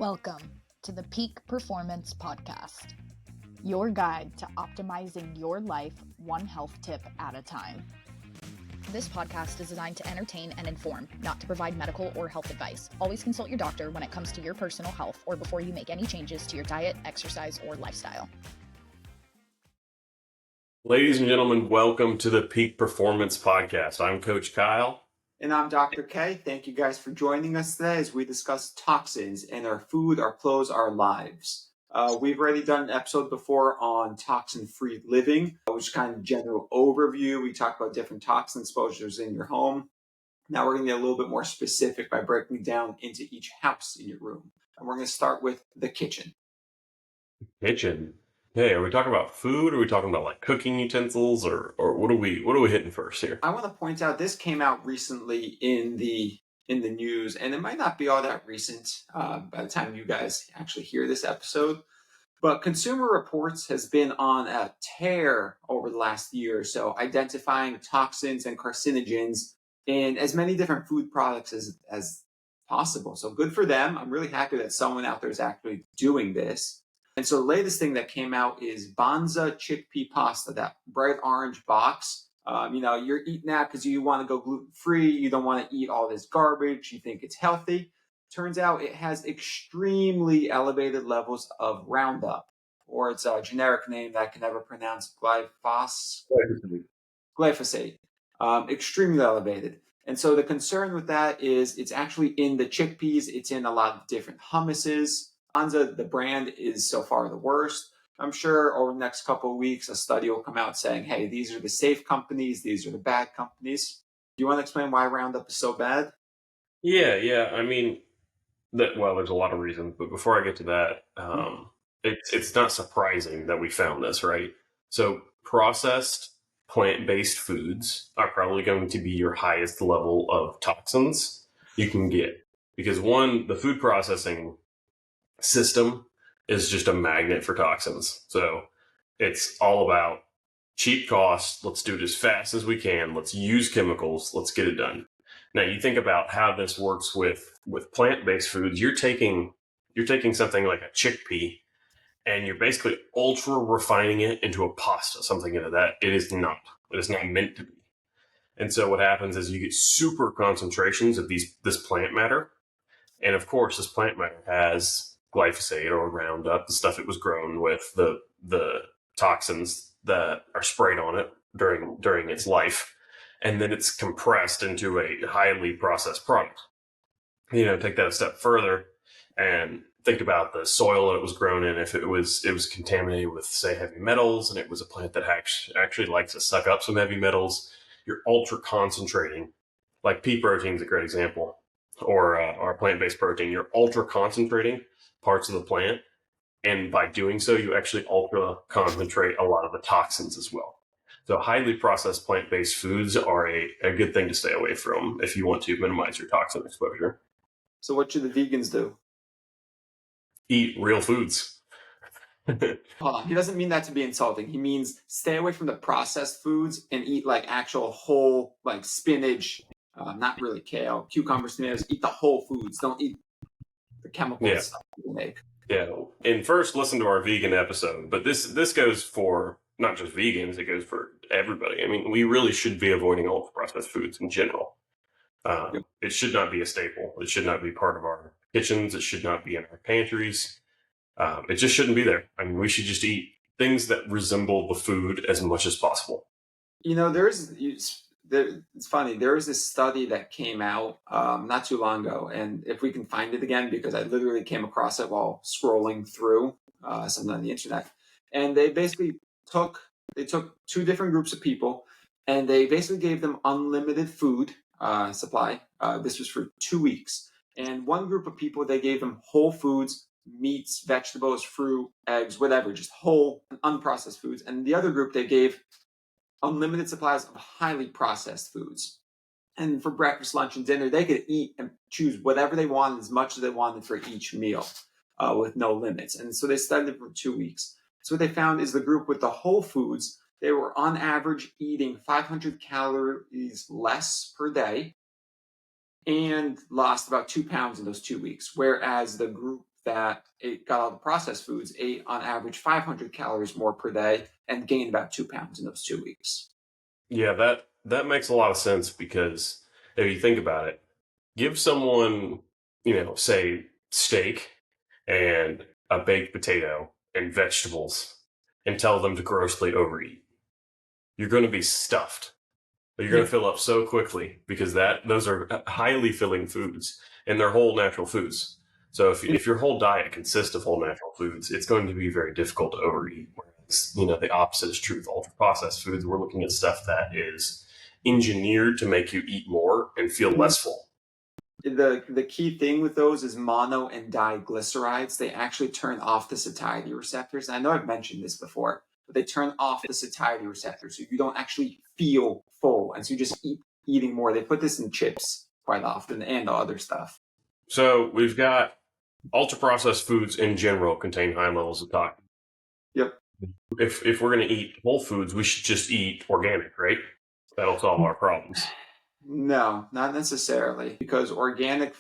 Welcome to the Peak Performance Podcast, your guide to optimizing your life one health tip at a time. This podcast is designed to entertain and inform, not to provide medical or health advice. Always consult your doctor when it comes to your personal health or before you make any changes to your diet, exercise, or lifestyle. Ladies and gentlemen, welcome to the Peak Performance Podcast. I'm Coach Kyle. And I'm Dr. K. Thank you guys for joining us today as we discuss toxins in our food, our clothes, our lives. We've already done an episode before on toxin-free living, which is kind of general overview. We talked about different toxin exposures in your home. Now we're going to get a little bit more specific by breaking down into each house in your room. And we're going to start with the kitchen. Kitchen. Hey, are we talking about food? Or are we talking about like cooking utensils, or what are we hitting first here? I want to point out this came out recently in the news, and it might not be all that recent by the time you guys actually hear this episode. But Consumer Reports has been on a tear over the last year or so, identifying toxins and carcinogens in as many different food products as possible. So good for them. I'm really happy that someone out there is actually doing this. And so the latest thing that came out is Banza chickpea pasta, that bright orange box. You're eating that because you want to go gluten-free. You don't want to eat all this garbage. You think it's healthy. Turns out it has extremely elevated levels of Roundup, or it's a generic name that I can never pronounce, glyphosate. Extremely elevated. And so the concern with that is it's actually in the chickpeas. It's in a lot of different hummuses. Banza, the brand, is so far the worst. I'm sure over the next couple of weeks, a study will come out saying, hey, these are the safe companies, these are the bad companies. Do you want to explain why Roundup is so bad? Yeah. I mean, there's a lot of reasons, but before I get to that, it's not surprising that we found this, right? So processed plant-based foods are probably going to be your highest level of toxins you can get. Because one, the food processing system is just a magnet for toxins. So it's all about cheap cost. Let's do it as fast as we can. Let's use chemicals. Let's get it done. Now you think about how this works with plant-based foods. You're taking something like a chickpea and you're basically ultra refining it into a pasta, something into that. It is not meant to be. And so what happens is you get super concentrations of this plant matter. And of course, this plant matter has glyphosate or Roundup, the stuff it was grown with, the toxins that are sprayed on it during its life, and then it's compressed into a highly processed product. Take that a step further and think about the soil that it was grown in. If it was contaminated with, say, heavy metals, and it was a plant that actually likes to suck up some heavy metals, you're ultra concentrating. Like pea protein is a great example, or plant-based protein. You're ultra concentrating parts of the plant, and by doing so, you actually ultra concentrate a lot of the toxins as well. So highly processed plant-based foods are a good thing to stay away from if you want to minimize your toxin exposure. So what should the vegans do? Eat real foods. He doesn't mean that to be insulting. He means stay away from the processed foods and eat like actual whole, like spinach, not really kale, cucumbers, tomatoes. Eat the whole foods. Don't eat the chemical stuff people make. Yeah, and first listen to our vegan episode, but this goes for not just vegans, it goes for everybody. I mean, we really should be avoiding ultra-processed foods in general. It should not be a staple. It should not be part of our kitchens. It should not be in our pantries. It just shouldn't be there. I mean, we should just eat things that resemble the food as much as possible. It's funny. There was this study that came out not too long ago, and if we can find it again, because I literally came across it while scrolling through something on the internet, and they basically took two different groups of people, and they basically gave them unlimited food supply. This was for 2 weeks, and one group of people, they gave them whole foods, meats, vegetables, fruit, eggs, whatever, just whole unprocessed foods, and the other group they gave unlimited supplies of highly processed foods. And for breakfast, lunch, and dinner, they could eat and choose whatever they wanted, as much as they wanted for each meal, with no limits. And so they studied it for 2 weeks. So what they found is the group with the whole foods, they were on average eating 500 calories less per day and lost about 2 pounds in those 2 weeks. Whereas the group that got all the processed foods ate on average 500 calories more per day and gained about 2 pounds in those 2 weeks. Yeah, that makes a lot of sense because if you think about it, give someone, say steak and a baked potato and vegetables and tell them to grossly overeat. You're going to be stuffed. You're going to fill up so quickly because those are highly filling foods and they're whole natural foods. So if your whole diet consists of whole natural foods, it's going to be very difficult to overeat. Whereas, the opposite is true with ultra processed foods. We're looking at stuff that is engineered to make you eat more and feel less full. The key thing with those is mono and diglycerides. They actually turn off the satiety receptors. And I know I've mentioned this before, but they turn off the satiety receptors, so you don't actually feel full, and so you just eating more. They put this in chips quite often and other stuff. So we've got ultra processed foods in general contain high levels of toxins. Yep. If we're going to eat whole foods, we should just eat organic, right? That'll solve our problems. No, not necessarily, because organic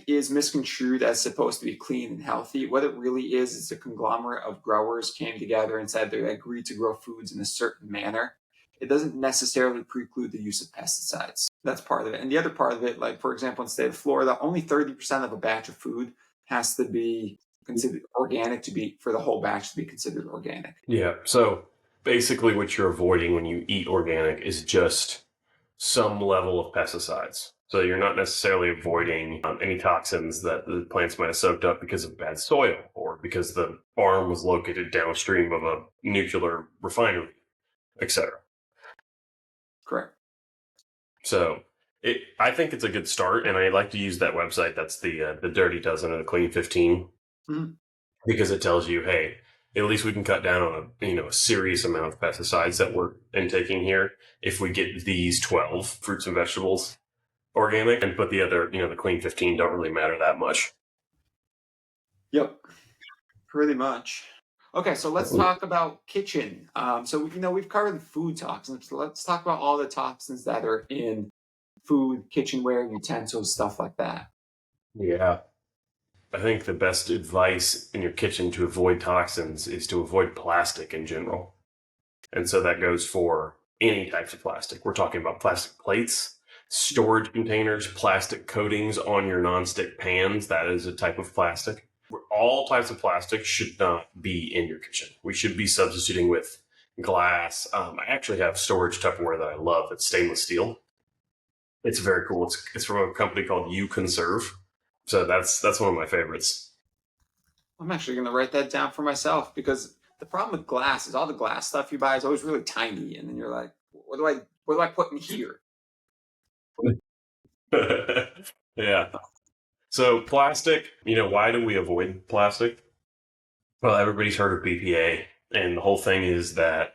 is misconstrued as supposed to be clean and healthy. What it really is a conglomerate of growers came together and said they agreed to grow foods in a certain manner. It doesn't necessarily preclude the use of pesticides. That's part of it. And the other part of it, like for example, in the state of Florida, only 30% of a batch of food has to be considered organic for the whole batch to be considered organic. Yeah. So basically what you're avoiding when you eat organic is just some level of pesticides. So you're not necessarily avoiding any toxins that the plants might have soaked up because of bad soil or because the farm was located downstream of a nuclear refinery, etc. Correct. So I think it's a good start, and I like to use that website. That's the Dirty Dozen or the Clean 15, because it tells you, hey, at least we can cut down on a serious amount of pesticides that we're intaking here if we get these 12 fruits and vegetables organic, and put the other, the Clean 15 don't really matter that much. Yep, pretty much. Okay, so let's talk about kitchen. So we've covered food toxins. So let's talk about all the toxins that are in food, kitchenware, utensils, stuff like that. Yeah. I think the best advice in your kitchen to avoid toxins is to avoid plastic in general. And so that goes for any types of plastic. We're talking about plastic plates, storage containers, plastic coatings on your nonstick pans. That is a type of plastic. All types of plastic should not be in your kitchen. We should be substituting with glass. I actually have storage Tupperware that I love. It's stainless steel. It's very cool. It's from a company called You Conserve. So that's one of my favorites. I'm actually going to write that down for myself, because the problem with glass is all the glass stuff you buy is always really tiny, and then you're like, what do I put in here? Yeah. So plastic, why do we avoid plastic? Well, everybody's heard of BPA, and the whole thing is that,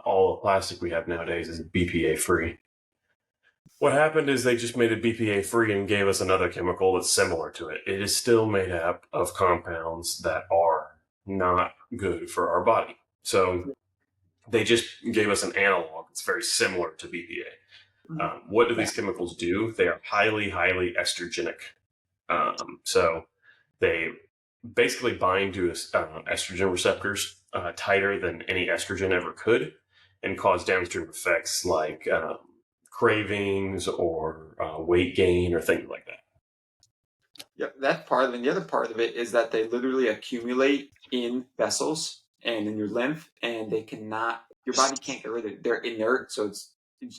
all the plastic we have nowadays is BPA free. What happened is they just made it BPA free and gave us another chemical that's similar to it. It is still made up of compounds that are not good for our body. So they just gave us an analog that's very similar to BPA. What do these chemicals do? They are highly, highly estrogenic. So they basically bind to estrogen receptors tighter than any estrogen ever could, and cause downstream effects like cravings or weight gain or things like that. Yeah, that's part of it. And the other part of it is that they literally accumulate in vessels and in your lymph, and your body can't get rid of it. They're inert. So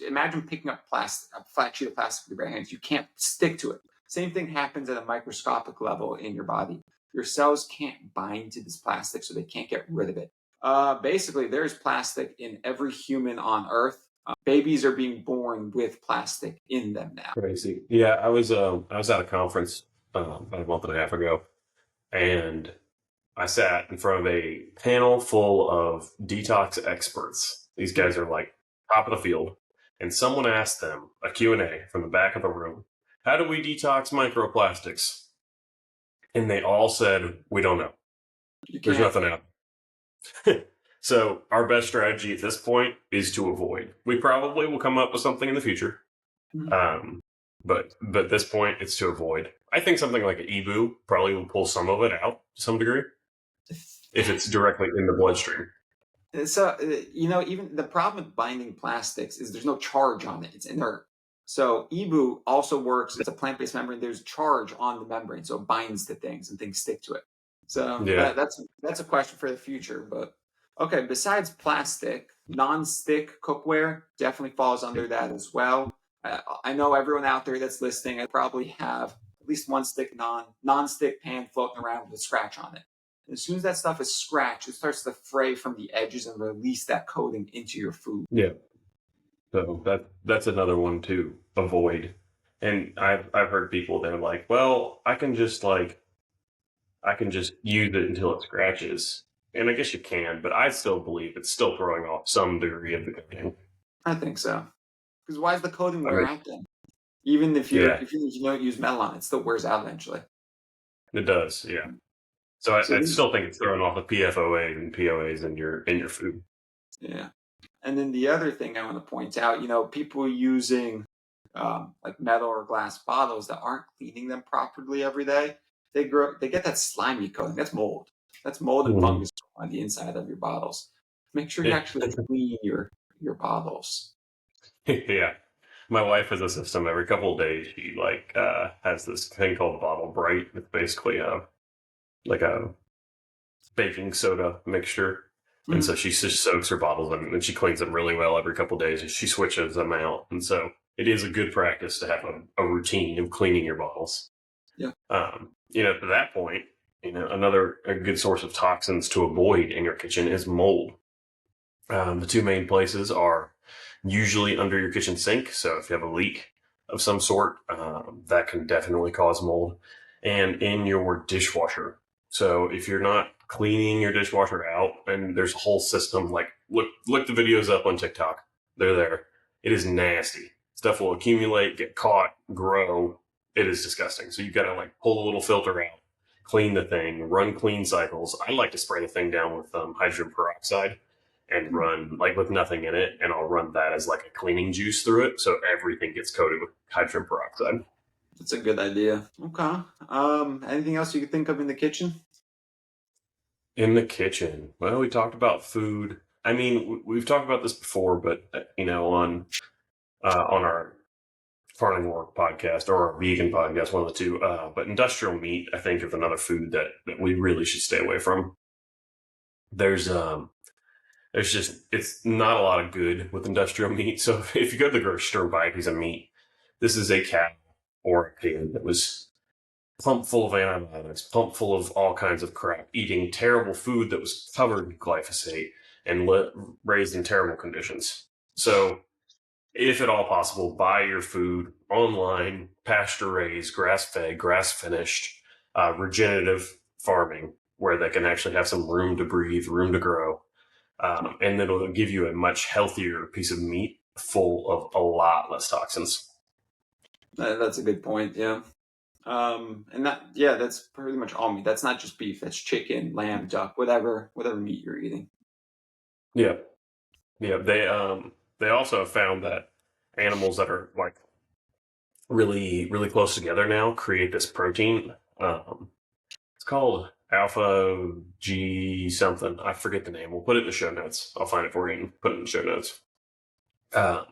imagine picking up a flat sheet of plastic with your bare hands. You can't stick to it. Same thing happens at a microscopic level in your body. Your cells can't bind to this plastic, so they can't get rid of it. Basically, there's plastic in every human on Earth. Babies are being born with plastic in them now. Crazy. Yeah, I was at a conference about a month and a half ago, and I sat in front of a panel full of detox experts. These guys are like top of the field, and someone asked them a Q&A from the back of the room, how do we detox microplastics? And they all said, we don't know. There's nothing out. So our best strategy at this point is to avoid. We probably will come up with something in the future. But at this point, it's to avoid. I think something like an EBU probably will pull some of it out to some degree if it's directly in the bloodstream. So, even the problem with binding plastics is there's no charge on it. It's inert. So EBU also works. It's a plant-based membrane. There's charge on the membrane, so it binds to things and things stick to it. So Yeah. that's a question for the future. But okay, besides plastic, non-stick cookware definitely falls under that as well. I know everyone out there that's listening, I probably have at least one non-stick pan floating around with a scratch on it. As soon as that stuff is scratched, it starts to fray from the edges and release that coating into your food. Yeah. So that's another one to avoid. And I've heard people, they're like, well, I can just use it until it scratches. And I guess you can, but I still believe it's still throwing off some degree of the coating. I think so. Because why does the coating I wear mean, out then? Even if yeah, if you don't use metal on it, it still wears out eventually. it does. Yeah. So So I still think it's throwing off the PFOA and POAs in your food. yeah. And then the other thing I want to point out, people using like metal or glass bottles that aren't cleaning them properly every day, they get that slimy coating. That's mold. That's mold and Mhm. fungus on the inside of your bottles. Make sure you Yeah. actually clean your bottles. Yeah. My wife has a system every couple of days. She has this thing called Bottle Bright. It's basically like a baking soda mixture. And so Mm. she just soaks her bottles in and she cleans them really well every couple of days and she switches them out. And so it is a good practice to have a routine of cleaning your bottles. Yeah. To that point, a good source of toxins to avoid in your kitchen is mold. The two main places are usually under your kitchen sink. So if you have a leak of some sort, that can definitely cause mold, and in your dishwasher. So if you're not cleaning your dishwasher out, and there's a whole system, like look the videos up on TikTok. They're there. It is nasty. Stuff will accumulate, get caught, grow. It is disgusting. So you've got to pull a little filter out, clean the thing, run clean cycles. I like to spray the thing down with hydrogen peroxide and run with nothing in it, and I'll run that as a cleaning juice through it, so everything gets coated with hydrogen peroxide. That's a good idea. Okay. Anything else you could think of in the kitchen? In the kitchen, well, we talked about food. I mean, we've talked about this before, but on our farming work podcast or our vegan podcast, one of the two. But industrial meat, I think, is another food that we really should stay away from. There's just, it's not a lot of good with industrial meat. So if you go to the grocery store and buy a piece of meat, this is a cow or a pig that was pumped full of antibiotics, pumped full of all kinds of crap, eating terrible food that was covered in glyphosate and raised in terrible conditions. So if at all possible, buy your food online, pasture raised, grass fed, grass finished, regenerative farming, where they can actually have some room to breathe, room to grow. And it'll give you a much healthier piece of meat full of a lot less toxins. That's a good point. Yeah. And that's pretty much all meat. That's not just beef. That's chicken, lamb, duck, whatever meat you're eating. Yeah. Yeah. They also have found that animals that are really, really close together now create this protein. It's called alpha G something. I forget the name. We'll put it in the show notes. I'll find it for you and put it in the show notes. But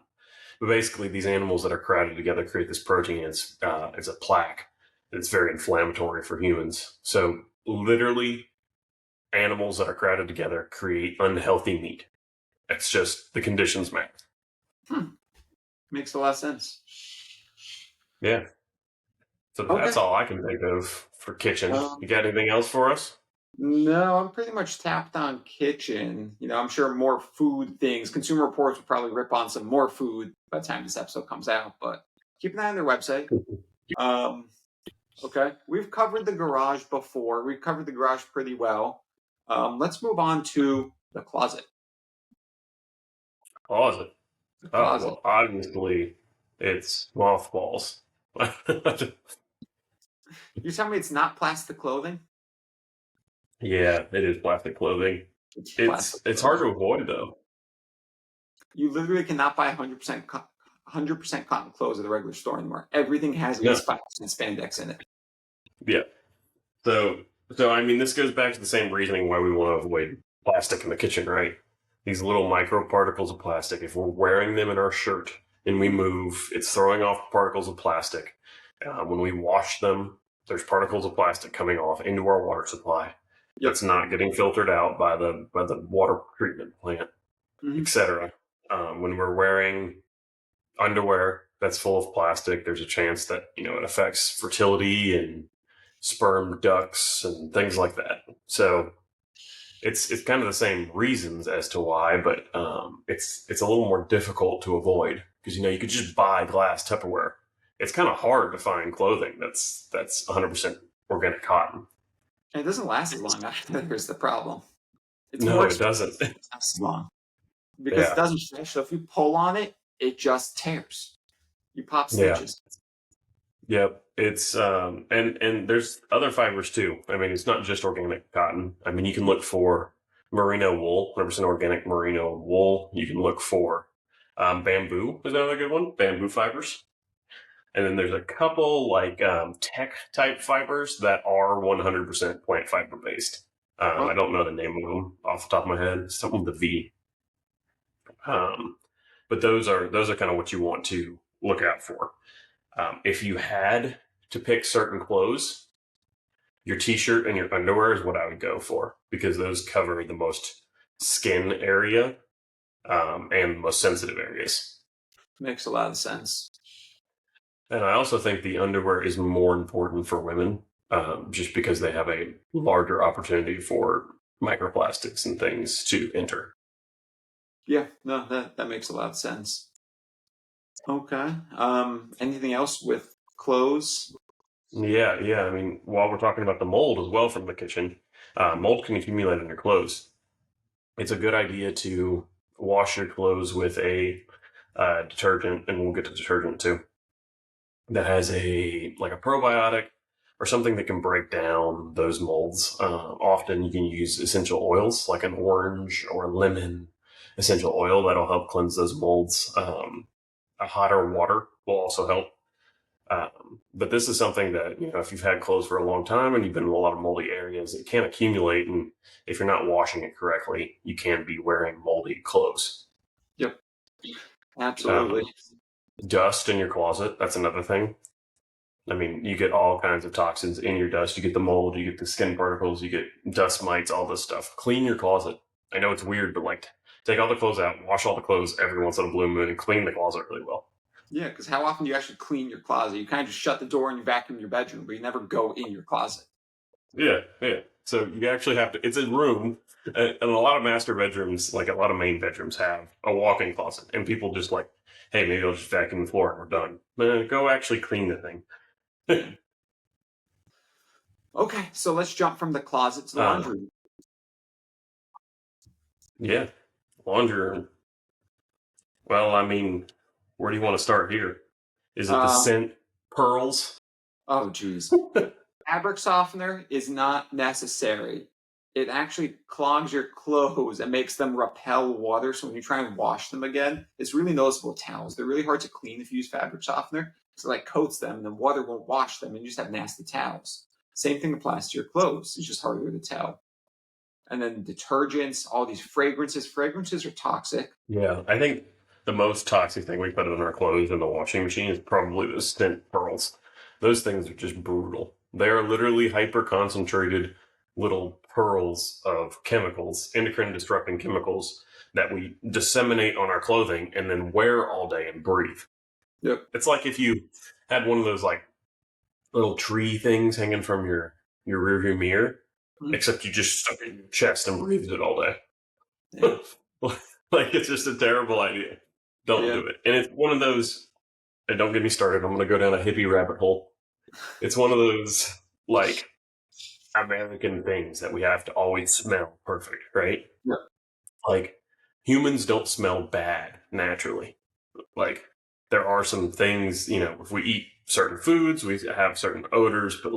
basically, these animals that are crowded together create this protein. It's a plaque. It's very inflammatory for humans. So literally, animals that are crowded together create unhealthy meat. It's just the conditions matter. Makes a lot of sense. Yeah. So that's all I can think of for kitchen. You got anything else for us? No, I'm pretty much tapped on kitchen. I'm sure more food things. Consumer Reports will probably rip on some more food by the time this episode comes out, but keep an eye on their website. Okay. We've covered the garage before. We've covered the garage pretty well. Let's move on to the closet. Closet. The closet. Well, obviously, it's mothballs. You tell me it's not plastic clothing? Yeah, it is plastic clothing. It's hard to avoid, though. You literally cannot buy 100% cotton clothes at the regular store anymore. Everything has at least 5% spandex in it. Yeah. So I mean, this goes back to the same reasoning why we want to avoid plastic in the kitchen, right? These little microparticles of plastic. If we're wearing them in our shirt and we move, it's throwing off particles of plastic. When we wash them, there's particles of plastic coming off into our water supply. Yep. That's not getting filtered out by the water treatment plant, etc. When we're wearing underwear that's full of plastic, there's a chance that it affects fertility and sperm ducts and things like that. So it's kind of the same reasons as to why, but it's a little more difficult to avoid because you could just buy glass Tupperware. It's kind of hard to find clothing that's 100% organic cotton. And it doesn't last as long either. Here's the problem. It's No, more it doesn't. expensive. It lasts as long because it doesn't stretch. So if you pull on it, it just tears. You pop stitches. Yep. It's and there's other fibers too. I mean, it's not just organic cotton. I mean, you can look for merino wool, 100% organic merino wool. You can look for bamboo is another good one. Bamboo fibers. And then there's a couple like tech type fibers that are 100% plant fiber based. I don't know the name of them off the top of my head. Something with a V. But those are kind of what you want to look out for. If you had to pick certain clothes, your t-shirt and your underwear is what I would go for because those cover the most skin area and most sensitive areas. Makes a lot of sense. And I also think the underwear is more important for women just because they have a larger opportunity for microplastics and things to enter. Yeah, no, that makes a lot of sense. Okay. Anything else with clothes? Yeah. I mean, while we're talking about the mold as well from the kitchen, mold can accumulate in your clothes. It's a good idea to wash your clothes with a detergent, and we'll get to detergent too, that has a probiotic or something that can break down those molds. Often you can use essential oils like an orange or lemon essential oil that'll help cleanse those molds. A hotter water will also help. But this is something that, if you've had clothes for a long time and you've been in a lot of moldy areas, it can accumulate. And if you're not washing it correctly, you can be wearing moldy clothes. Yep. Absolutely. Dust in your closet. That's another thing. I mean, you get all kinds of toxins in your dust. You get the mold, you get the skin particles, you get dust mites, all this stuff. Clean your closet. I know it's weird, but take all the clothes out, wash all the clothes every once in a blue moon, and clean the closet really well. Yeah, because how often do you actually clean your closet? You kind of just shut the door and you vacuum your bedroom, but you never go in your closet. Yeah. So you actually have to, it's a room, and a lot of master bedrooms, like a lot of main bedrooms have a walk-in closet, and people just hey, maybe I'll just vacuum the floor and we're done. Go actually clean the thing. Okay, so let's jump from the closet to the laundry room. Yeah, laundry room. Well, I mean, where do you want to start here? Is it the scent pearls? Oh, geez. Fabric softener is not necessary. It actually clogs your clothes and makes them repel water. So when you try and wash them again, it's really noticeable with towels. They're really hard to clean if you use fabric softener. So it coats them and the water won't wash them and you just have nasty towels. Same thing applies to your clothes. It's just harder to tell. And then detergents, all these fragrances. Fragrances are toxic. Yeah, I think the most toxic thing we put in our clothes in the washing machine is probably the scent pearls. Those things are just brutal. They are literally hyper-concentrated little pearls of chemicals, endocrine-disrupting chemicals that we disseminate on our clothing and then wear all day and breathe. Yep. It's like if you had one of those little tree things hanging from your rearview mirror, except you just stuck it in your chest and breathed it all day. Yeah. It's just a terrible idea. Don't do it. And it's one of those, and don't get me started, I'm going to go down a hippie rabbit hole. It's one of those, American things that we have to always smell perfect, right? Yeah. Humans don't smell bad naturally. There are some things, if we eat certain foods, we have certain odors, but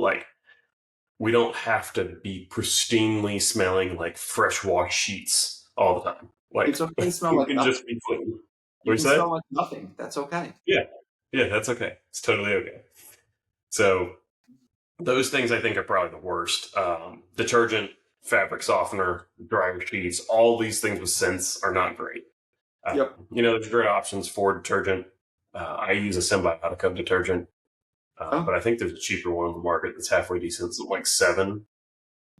we don't have to be pristinely smelling like fresh washed sheets all the time. It's okay to smell like can nothing. Just be clean. You can smell like nothing. That's okay. Yeah, that's okay. It's totally okay. So Those things I think are probably the worst. Detergent, fabric softener, dryer sheets, all these things with scents are not great. Yep. There's great options for detergent. I use a Symbiotica detergent, but I think there's a cheaper one on the market that's halfway decent. It's like $7.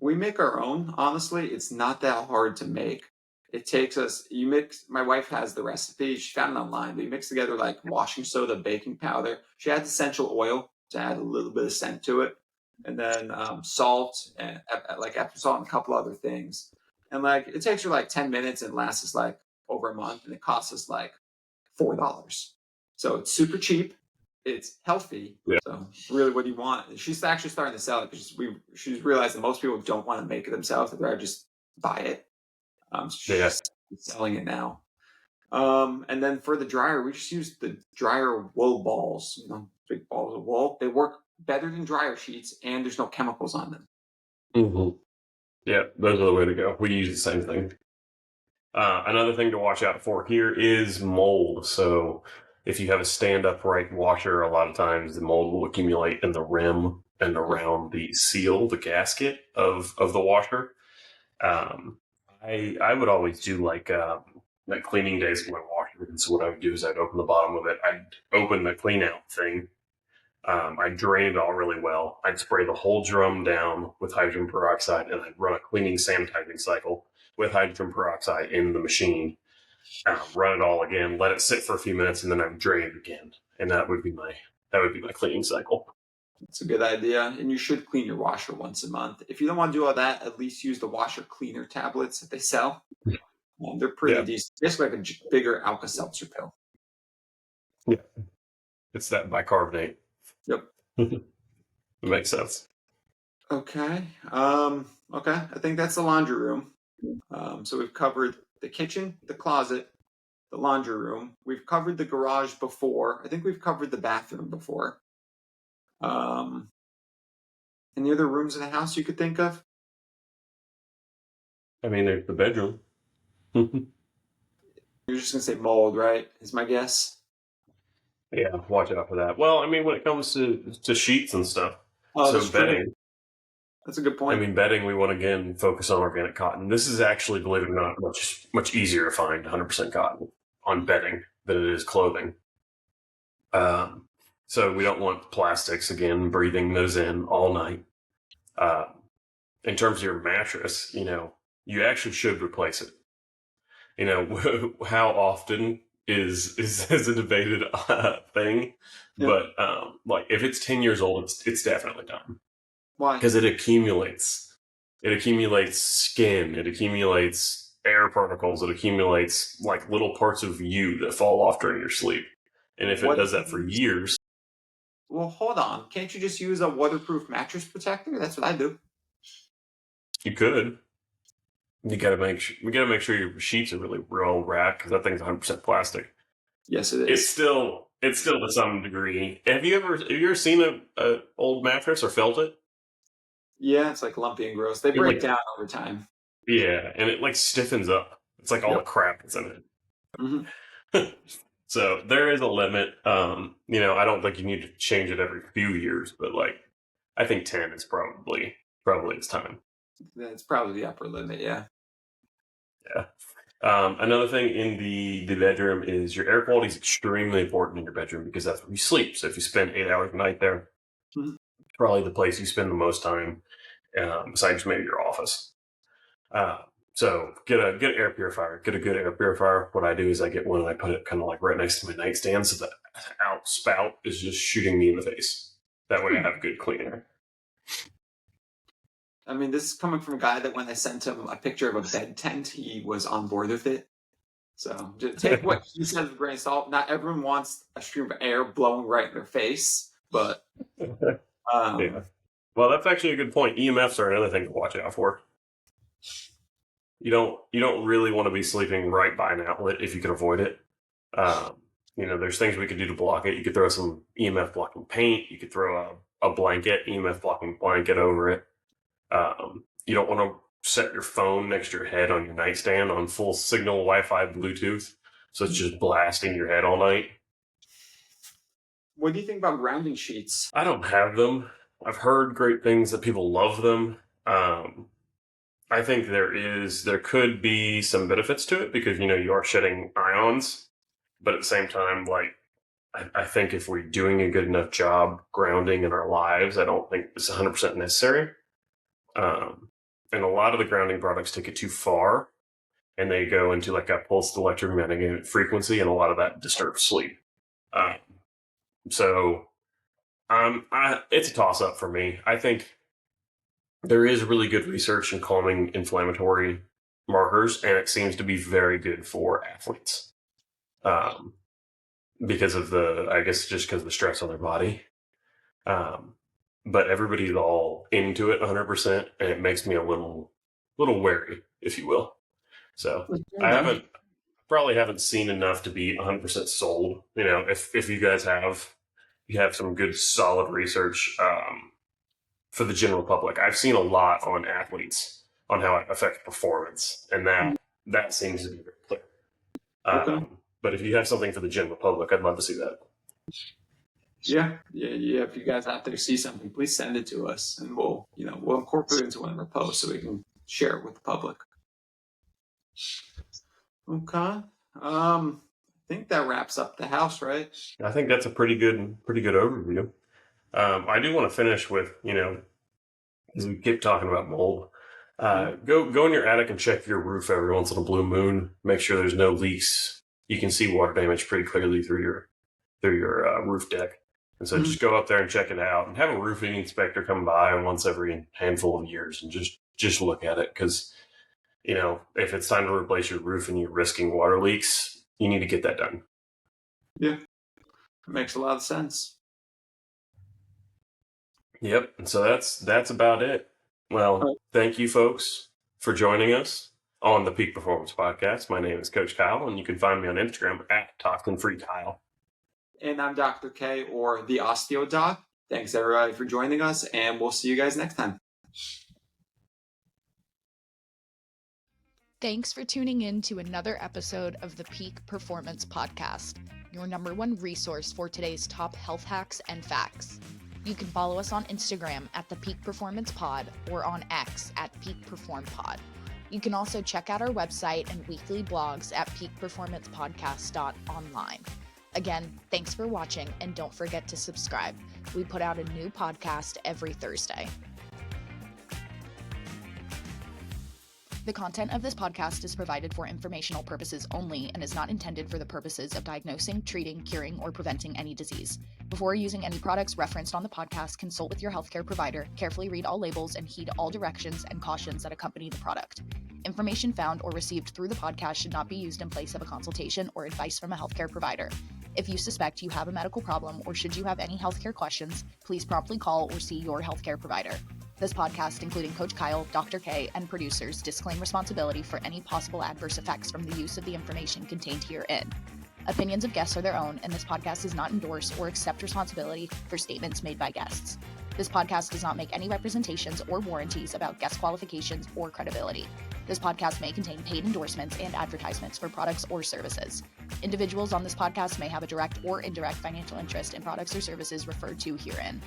We make our own. Honestly, it's not that hard to make. It takes us, you mix, my wife has the recipe. She found it online. We mix together like washing soda, baking powder. She adds essential oil to add a little bit of scent to it. And then salt and like Epsom salt and a couple other things. And like, it takes her like 10 minutes and lasts us like over a month. And it costs us like $4. So it's super cheap. It's healthy. Yeah. So really, what do you want? She's actually starting to sell it because she's realized that most people don't want to make it themselves. They'd rather just buy it. She's selling it now. And then for the dryer, we just use the dryer wool balls. Big balls of wool. They work better than dryer sheets, and there's no chemicals on them. Mm-hmm. Yeah, those are the way to go. We use the same thing. Another thing to watch out for here is mold. So if you have a stand upright washer, a lot of times the mold will accumulate in the rim and around the seal, the gasket of the washer. I would always do like cleaning days with my washer. And so what I would do is I'd open the bottom of it. I'd open the clean out thing. I'd drain it all really well. I'd spray the whole drum down with hydrogen peroxide, and I'd run a cleaning sanitizing cycle with hydrogen peroxide in the machine. Run it all again, let it sit for a few minutes, and then I'd drain it again. And that would be my cleaning cycle. It's a good idea, and you should clean your washer once a month. If you don't want to do all that, at least use the washer cleaner tablets that they sell. They're pretty decent. Basically like a bigger Alka-Seltzer pill. Yeah. It's that bicarbonate. Yep. It makes sense. Okay. Okay. I think that's the laundry room. So we've covered the kitchen, the closet, the laundry room. We've covered the garage before. I think we've covered the bathroom before. Any other rooms in the house you could think of? I mean, there's the bedroom. You're just gonna say mold, right? Is my guess. Yeah, watch out for that. Well, I mean, when it comes to sheets and stuff, so bedding. That's a good point. I mean, bedding, we want to, again, focus on organic cotton. This is actually, believe it or not, much easier to find 100% cotton on bedding than it is clothing. So we don't want plastics, again, breathing those in all night. In terms of your mattress, you actually should replace it. How often is a debated thing, but if it's 10 years old, it's definitely time. Why? Because it accumulates. It accumulates skin. It accumulates air particles. It accumulates like little parts of you that fall off during your sleep. And if it does that for years, well, hold on. Can't you just use a waterproof mattress protector? That's what I do. You could. We gotta make sure your sheets are really well wrapped, because that thing's 100% plastic. Yes, it is. It's still to some degree. Have you ever seen a old mattress or felt it? Yeah, it's like lumpy and gross. They break down over time. Yeah, and it like stiffens up. It's like all the crap that's in it. Mm-hmm. So there is a limit. I don't think you need to change it every few years, but I think 10 is probably its time. That's probably the upper limit, yeah. Yeah. Another thing in the bedroom is your air quality is extremely important in your bedroom, because that's where you sleep. So if you spend 8 hours a night there, probably the place you spend the most time, besides maybe your office. So get a good air purifier. Get a good air purifier. What I do is I get one and I put it kind of like right next to my nightstand, so the out spout is just shooting me in the face. That way I have good clean air. I mean, this is coming from a guy that when I sent him a picture of a bed tent, he was on board with it. So just take what he said with a grain of salt. Not everyone wants a stream of air blowing right in their face, but yeah. Well, that's actually a good point. EMFs are another thing to watch out for. You don't really want to be sleeping right by an outlet if you can avoid it. There's things we could do to block it. You could throw some EMF blocking paint. You could throw a blanket, EMF blocking blanket over it. You don't want to set your phone next to your head on your nightstand on full signal Wi-Fi Bluetooth, so it's just blasting your head all night. What do you think about grounding sheets? I don't have them. I've heard great things that people love them. I think there could be some benefits to it because, you are shedding ions, but at the same time, like, I think if we're doing a good enough job grounding in our lives, I don't think it's 100% necessary. And a lot of the grounding products take it too far, and they go into like a pulsed electromagnetic frequency, and a lot of that disturbs sleep. Um, so it's a toss up for me. I think there is really good research in calming inflammatory markers, and it seems to be very good for athletes because of just because of the stress on their body. But everybody's all into it 100%, and it makes me a little wary, if you will. So probably haven't seen enough to be 100% sold. If you guys have some good solid research for the general public. I've seen a lot on athletes on how it affects performance, and that seems to be very clear. Okay. But if you have something for the general public, I'd love to see that. Yeah. If you guys out there see something, please send it to us, and we'll incorporate it into one of our posts so we can share it with the public. Okay. I think that wraps up the house, right? I think that's a pretty good overview. I do want to finish with, as we keep talking about mold, go in your attic and check your roof every once in a blue moon. Make sure there's no leaks. You can see water damage pretty clearly through your roof deck. And so just go up there and check it out, and have a roofing inspector come by once every handful of years and just look at it. Because, if it's time to replace your roof and you're risking water leaks, you need to get that done. Yeah. It makes a lot of sense. Yep. And so that's about it. Well, thank you folks for joining us on the Peak Performance Podcast. My name is Coach Kyle, and you can find me on Instagram at Toxin-Free Kyle. And I'm Dr. K, or the Osteo Doc. Thanks everybody for joining us, and we'll see you guys next time. Thanks for tuning in to another episode of the Peak Performance Podcast, your #1 resource for today's top health hacks and facts. You can follow us on Instagram at the Peak Performance Pod, or on X at Peak Perform Pod. You can also check out our website and weekly blogs at peakperformancepodcast.online. Again, thanks for watching, and don't forget to subscribe. We put out a new podcast every Thursday. The content of this podcast is provided for informational purposes only and is not intended for the purposes of diagnosing, treating, curing, or preventing any disease. Before using any products referenced on the podcast, consult with your healthcare provider, carefully read all labels, and heed all directions and cautions that accompany the product. Information found or received through the podcast should not be used in place of a consultation or advice from a healthcare provider. If you suspect you have a medical problem, or should you have any healthcare questions, please promptly call or see your healthcare provider. This podcast, including Coach Kyle, Dr. K, and producers, disclaim responsibility for any possible adverse effects from the use of the information contained herein. Opinions of guests are their own, and this podcast does not endorse or accept responsibility for statements made by guests. This podcast does not make any representations or warranties about guest qualifications or credibility. This podcast may contain paid endorsements and advertisements for products or services. Individuals on this podcast may have a direct or indirect financial interest in products or services referred to herein.